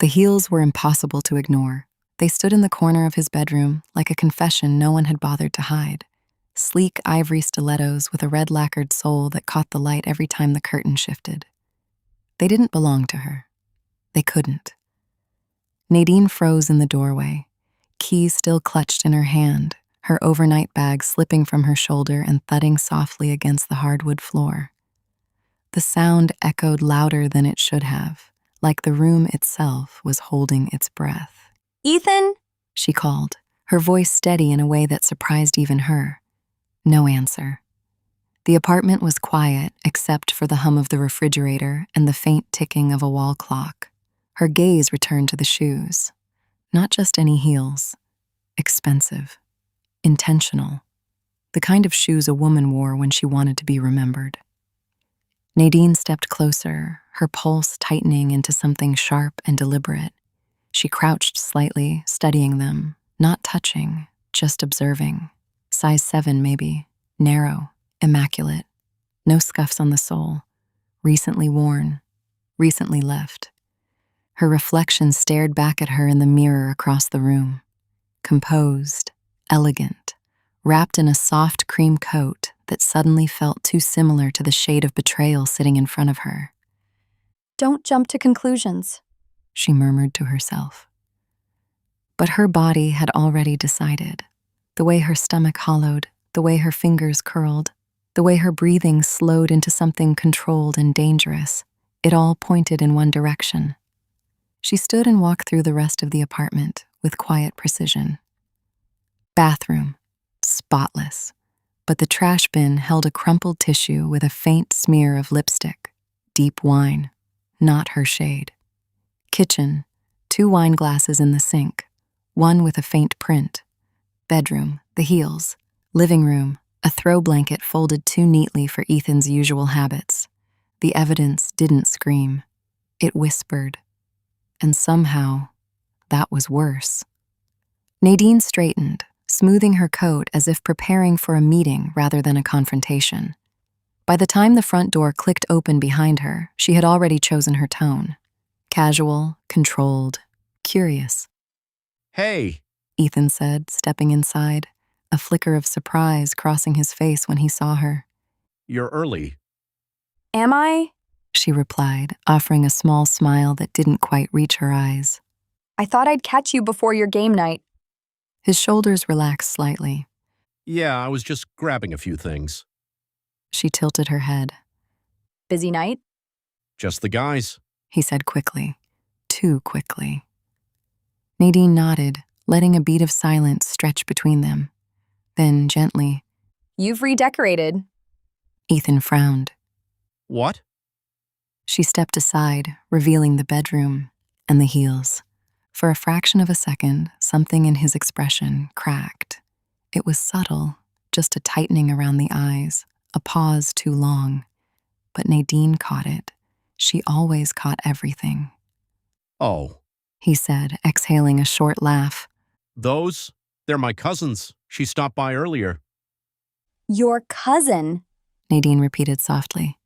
The heels were impossible to ignore. They stood in the corner of his bedroom like a confession no one had bothered to hide. Sleek ivory stilettos with a red lacquered sole that caught the light every time the curtain shifted. They didn't belong to her. They couldn't. Nadine froze in the doorway, keys still clutched in her hand, her overnight bag slipping from her shoulder and thudding softly against the hardwood floor. The sound echoed louder than it should have, like the room itself was holding its breath. Ethan? She called, her voice steady in a way that surprised even her. No answer. The apartment was quiet except for the hum of the refrigerator and the faint ticking of a wall clock. Her gaze returned to the shoes. Not just any heels. Expensive. Intentional. The kind of shoes a woman wore when she wanted to be remembered. Nadine stepped closer, her pulse tightening into something sharp and deliberate. She crouched slightly, studying them, not touching, just observing. Size 7 maybe, narrow, immaculate, no scuffs on the sole, recently worn, recently left. Her reflection stared back at her in the mirror across the room. Composed, elegant, wrapped in a soft cream coat that suddenly felt too similar to the shade of betrayal sitting in front of her. Don't jump to conclusions, She murmured to herself. But her body had already decided. The way her stomach hollowed, the way her fingers curled, the way her breathing slowed into something controlled and dangerous, it all pointed in one direction. She stood and walked through the rest of the apartment with quiet precision. Bathroom, spotless, but the trash bin held a crumpled tissue with a faint smear of lipstick, deep wine, not her shade. Kitchen, 2 wine glasses in the sink, one with a faint print. Bedroom, the heels. Living room, a throw blanket folded too neatly for Ethan's usual habits. The evidence didn't scream. It whispered. And somehow, that was worse. Nadine straightened, smoothing her coat as if preparing for a meeting rather than a confrontation. By the time the front door clicked open behind her, she had already chosen her tone. Casual, controlled, curious. Hey, Ethan said, stepping inside, a flicker of surprise crossing his face when he saw her. you're early. Am I? She replied, offering a small smile that didn't quite reach her eyes. I thought I'd catch you before your game night. His shoulders relaxed slightly. Yeah, I was just grabbing a few things. She tilted her head. Busy night? Just the guys. He said quickly, too quickly. Nadine nodded, letting a beat of silence stretch between them. Then, gently, You've redecorated. Ethan frowned. What? She stepped aside, revealing the bedroom and the heels. For a fraction of a second, something in his expression cracked. It was subtle, just a tightening around the eyes, a pause too long. But Nadine caught it. She always caught everything. Oh, He said, exhaling a short laugh. they're my cousins. She stopped by earlier. Your cousin. Nadine repeated softly.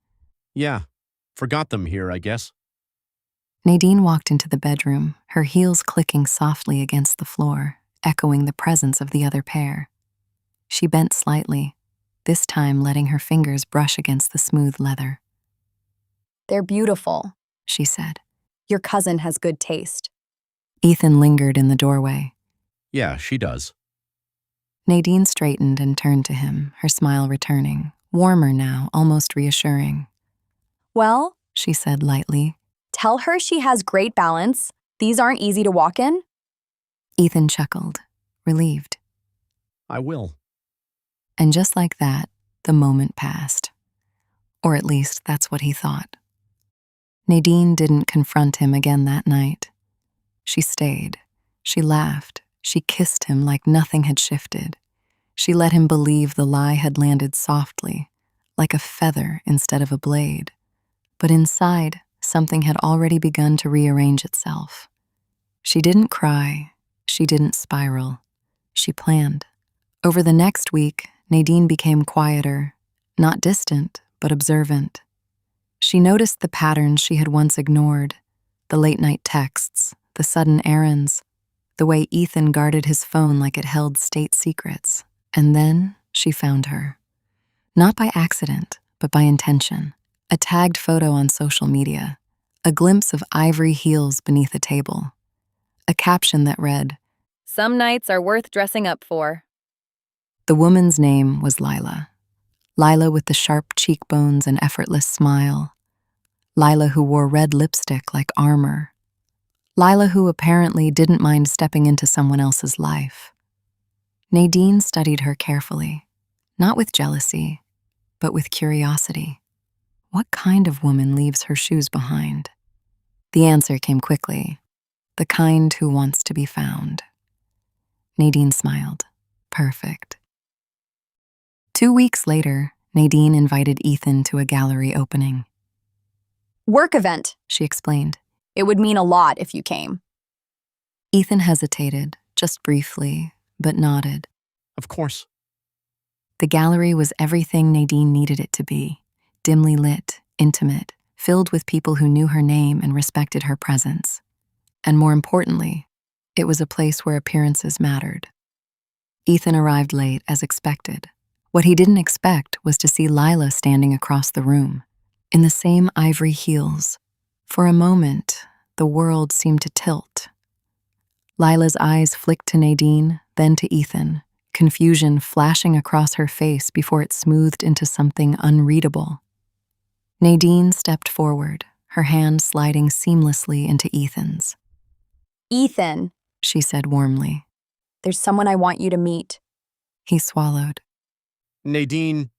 Yeah, forgot them here, I guess. Nadine walked into the bedroom, her heels clicking softly against the floor, echoing the presence of the other pair. She bent slightly, this time letting her fingers brush against the smooth leather. They're beautiful. She said. Your cousin has good taste. Ethan lingered in the doorway. Yeah, she does. Nadine straightened and turned to him, her smile returning, warmer now, almost reassuring. Well, She said lightly. tell her she has great balance. These aren't easy to walk in. Ethan chuckled, relieved. I will. And just like that, the moment passed. Or at least that's what he thought. Nadine didn't confront him again that night. She stayed. She laughed. She kissed him like nothing had shifted. She let him believe the lie had landed softly, like a feather instead of a blade. But inside, something had already begun to rearrange itself. She didn't cry. She didn't spiral. She planned. Over the next week, Nadine became quieter, not distant, but observant. She noticed the patterns she had once ignored, the late-night texts, the sudden errands, the way Ethan guarded his phone like it held state secrets. And then she found her. Not by accident, but by intention. A tagged photo on social media, a glimpse of ivory heels beneath a table, a caption that read, Some nights are worth dressing up for. The woman's name was Lila. Lila with the sharp cheekbones and effortless smile. Lila who wore red lipstick like armor. Lila who apparently didn't mind stepping into someone else's life. Nadine studied her carefully, not with jealousy, but with curiosity. What kind of woman leaves her shoes behind? The answer came quickly. The kind who wants to be found. Nadine smiled. Perfect. 2 weeks later, Nadine invited Ethan to a gallery opening. Work event. She explained. It would mean a lot if you came. Ethan hesitated, just briefly, but nodded. Of course. The gallery was everything Nadine needed it to be. Dimly lit, intimate, filled with people who knew her name and respected her presence. And more importantly, it was a place where appearances mattered. Ethan arrived late as expected. What he didn't expect was to see Lila standing across the room, in the same ivory heels. For a moment, the world seemed to tilt. Lila's eyes flicked to Nadine, then to Ethan, confusion flashing across her face before it smoothed into something unreadable. Nadine stepped forward, her hand sliding seamlessly into Ethan's. Ethan, She said warmly. there's someone I want you to meet. He swallowed. Nadine,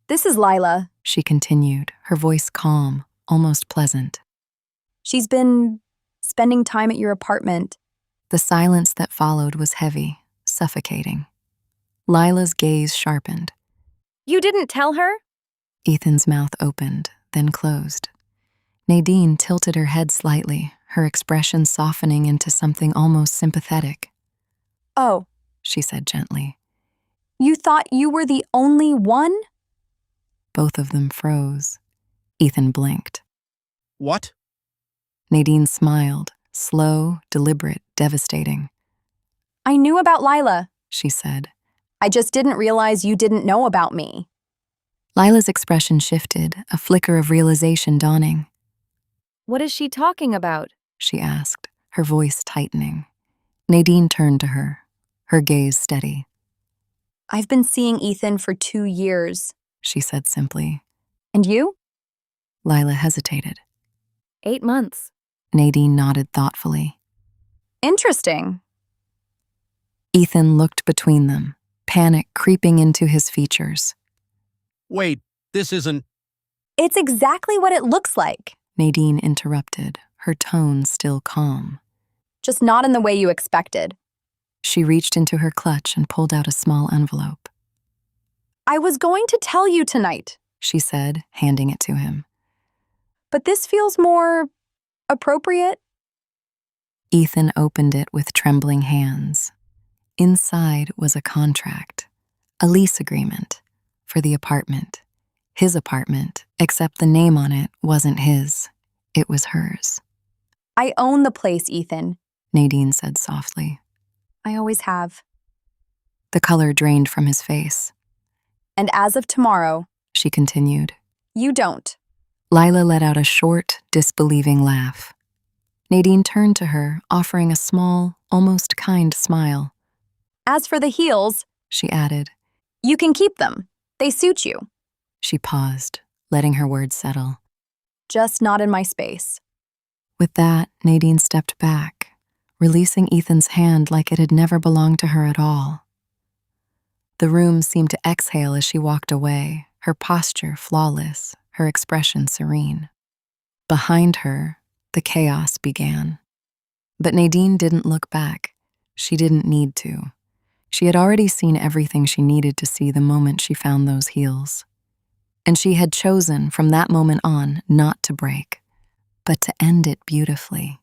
This is Lila. She continued, her voice calm, almost pleasant. She's been spending time at your apartment. The silence that followed was heavy, suffocating. Lila's gaze sharpened. You didn't tell her? Ethan's mouth opened, then closed. Nadine tilted her head slightly, her expression softening into something almost sympathetic. Oh, She said gently. you thought you were the only one? Both of them froze. Ethan blinked. what? Nadine smiled, slow, deliberate, devastating. I knew about Lila. She said. I just didn't realize you didn't know about me. Lila's expression shifted, a flicker of realization dawning. What is she talking about? She asked, her voice tightening. Nadine turned to her, her gaze steady. I've been seeing Ethan for 2 years. She said simply. And you? Lila hesitated. 8 months. Nadine nodded thoughtfully. Interesting. Ethan looked between them, panic creeping into his features. Wait, this isn't. It's exactly what it looks like, Nadine interrupted, her tone still calm. just not in the way you expected. She reached into her clutch and pulled out a small envelope. I was going to tell you tonight, She said, handing it to him. but this feels more appropriate. Ethan opened it with trembling hands. Inside was a contract, a lease agreement, for the apartment. His apartment, except the name on it wasn't his. It was hers. I own the place, Ethan. Nadine said softly. I always have. The color drained from his face. And as of tomorrow, She continued. you don't. Lila let out a short, disbelieving laugh. Nadine turned to her, offering a small, almost kind smile. As for the heels, She added. you can keep them. They suit you. She paused, letting her words settle. Just not in my space. With that, Nadine stepped back, releasing Ethan's hand like it had never belonged to her at all. The room seemed to exhale as she walked away, her posture flawless, her expression serene. Behind her, the chaos began. But Nadine didn't look back. She didn't need to. She had already seen everything she needed to see the moment she found those heels. And she had chosen from that moment on not to break, but to end it beautifully.